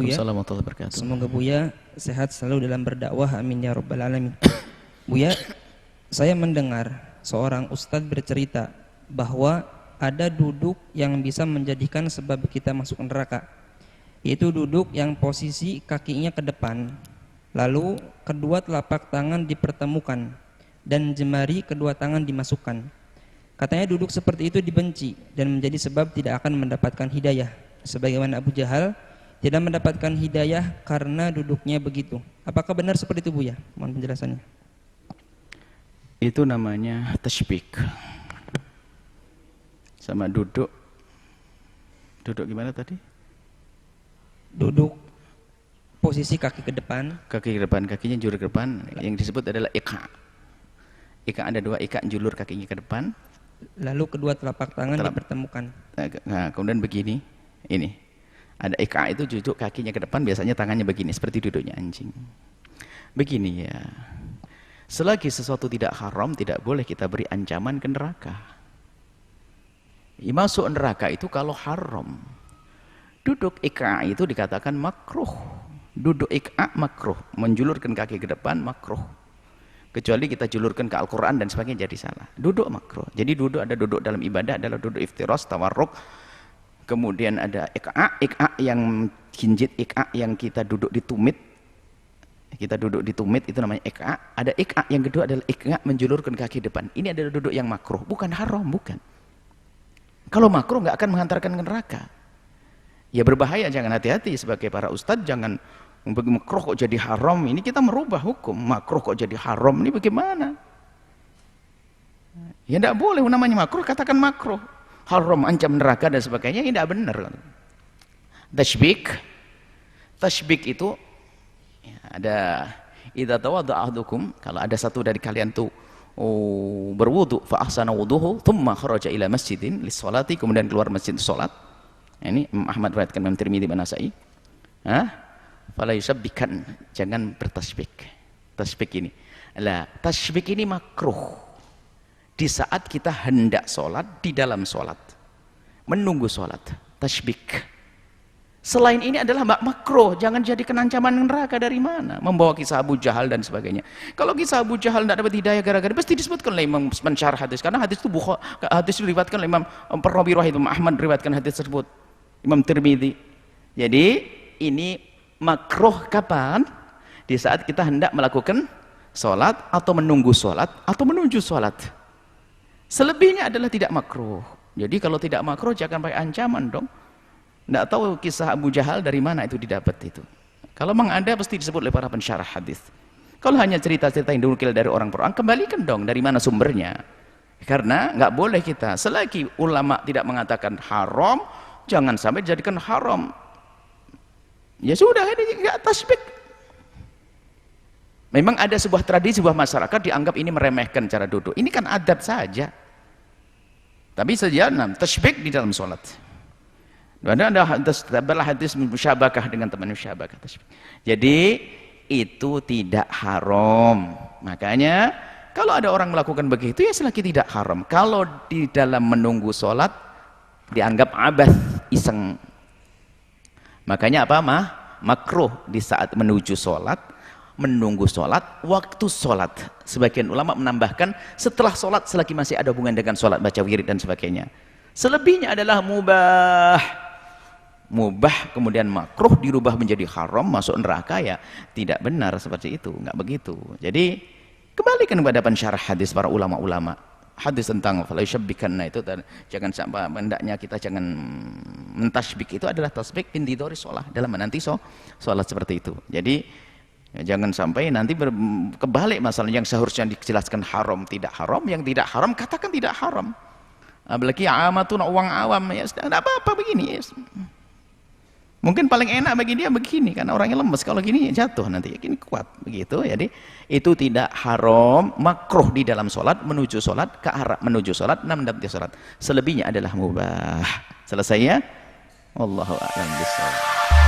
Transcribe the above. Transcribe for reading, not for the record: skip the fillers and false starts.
Waalaikumsalam warahmatullahi wabarakatuh. Semoga Buya sehat selalu dalam berdakwah, amin ya rabbal alamin. Buya, saya mendengar seorang ustadz bercerita bahwa ada duduk yang bisa menjadikan sebab kita masuk neraka, yaitu duduk yang posisi kakinya ke depan, lalu kedua telapak tangan dipertemukan dan jemari kedua tangan dimasukkan. Katanya duduk seperti itu dibenci dan menjadi sebab tidak akan mendapatkan hidayah, sebagaimana Abu Jahal tidak mendapatkan hidayah karena duduknya begitu. Apakah benar seperti itu, Buya? Mohon penjelasannya. Itu namanya tasybik. Sama duduk gimana tadi? Duduk posisi kaki ke depan, Kaki ke depan, kakinya julur ke depan, yang disebut adalah iqa. Iqa ada dua, iqa julur kakinya ke depan, lalu kedua telapak tangan dipertemukan. nah kemudian begini, ini ada iqa, itu duduk kakinya ke depan, biasanya tangannya begini, seperti duduknya anjing begini ya. Selagi sesuatu tidak haram, tidak boleh kita beri ancaman ke neraka. Masuk neraka itu kalau haram. Duduk iqa itu dikatakan makruh. Duduk iqa makruh, menjulurkan kaki ke depan makruh, kecuali kita julurkan ke Al-Quran dan sebagainya jadi salah. Duduk makruh. Jadi duduk, ada duduk dalam ibadah, adalah duduk iftiras, tawarruk. Kemudian ada iqa yang hinjit, iqa yang kita duduk di tumit, itu namanya iqa. Ada iqa yang kedua adalah iqa menjulurkan kaki depan. Ini adalah duduk yang makruh, bukan haram, bukan. Kalau makruh nggak akan menghantarkan ke neraka. Ya berbahaya, jangan, hati-hati sebagai para ustadz, jangan makruh kok jadi haram. Ini kita merubah hukum, makruh kok jadi haram, ini bagaimana? Ya tidak boleh, namanya makruh katakan makruh, haram ancam neraka dan sebagainya, ini tidak benar. Tasybik itu ya, ada idza tawadda'a ahadukum, kalau ada satu dari kalian tuh berwudu fa ahsana wuduhu thumma kharaja ila masjidin lis-sholati, kemudian keluar masjid salat. Ini Imam Ahmad riwayatkan, Imam Tirmidzi, Ibnu Nasa'i. Fala yusabbikan, jangan bertasbik. Tasbik ini, tasbik ini makruh di saat kita hendak sholat, di dalam sholat, menunggu sholat. Tasbik selain ini adalah makruh, jangan jadikan ancaman neraka. Dari mana? Membawa kisah Abu Jahal dan sebagainya. Kalau kisah Abu Jahal tidak dapat hidayah gara-gara, pasti disebutkan oleh Imam pensyarah hadis, karena hadis itu hadis itu diriwayatkan oleh Imam perawi riwayat Imam Ahmad, riwayatkan hadis tersebut Imam Tirmidzi. Jadi ini makruh kapan? Di saat kita hendak melakukan sholat, atau menunggu sholat, atau menuju sholat. Selebihnya adalah tidak makruh. Jadi kalau tidak makruh jangan pakai ancaman dong. Tidak tahu kisah Abu Jahal dari mana itu didapat itu. Kalau memang ada, pasti disebut oleh para pensyarah hadis. Kalau hanya cerita-cerita yang dinukil dari orang per orang, kembalikan dong dari mana sumbernya. Karena nggak boleh kita, selagi ulama tidak mengatakan haram, jangan sampai dijadikan haram. Ya sudah, ini nggak tasbik. Memang ada sebuah tradisi, sebuah masyarakat dianggap ini meremehkan cara duduk. Ini kan adat saja. Tapi sejarah tasbik di dalam sholat. Ada hadis musyabakah dengan teman musyabakah. Jadi itu tidak haram. Makanya kalau ada orang melakukan begitu, ya selagi tidak haram. Kalau di dalam menunggu sholat dianggap abath, iseng. Makanya apa? Makruh di saat menuju sholat, menunggu sholat, waktu sholat. Sebagian ulama menambahkan setelah sholat, selagi masih ada hubungan dengan sholat, baca wirid dan sebagainya. Selebihnya adalah mubah, kemudian makruh dirubah menjadi haram, masuk neraka, ya tidak benar seperti itu, nggak begitu. Jadi kembalikan kepada pensyarah hadis para ulama-ulama. Hadis tentang fala yusyabbikanna itu, jangan sampai hendaknya kita jangan mentasbik, itu adalah tasbik intidhari sholat, dalam menanti sholat seperti itu. Jadi ya, jangan sampai nanti kebalik masalah, yang seharusnya dijelaskan haram tidak haram, yang tidak haram katakan tidak haram. Apalagi amatun, uang awam, ya tidak apa-apa begini, ya. Mungkin paling enak bagi dia begini, karena orangnya lemes, kalau gini jatuh nanti, gini kuat begitu. Jadi itu tidak haram, makruh di dalam sholat, menuju sholat, ke arah menuju sholat, menanti sholat. Selebihnya adalah mubah. Selesai ya? Wallahu a'lam bishawab.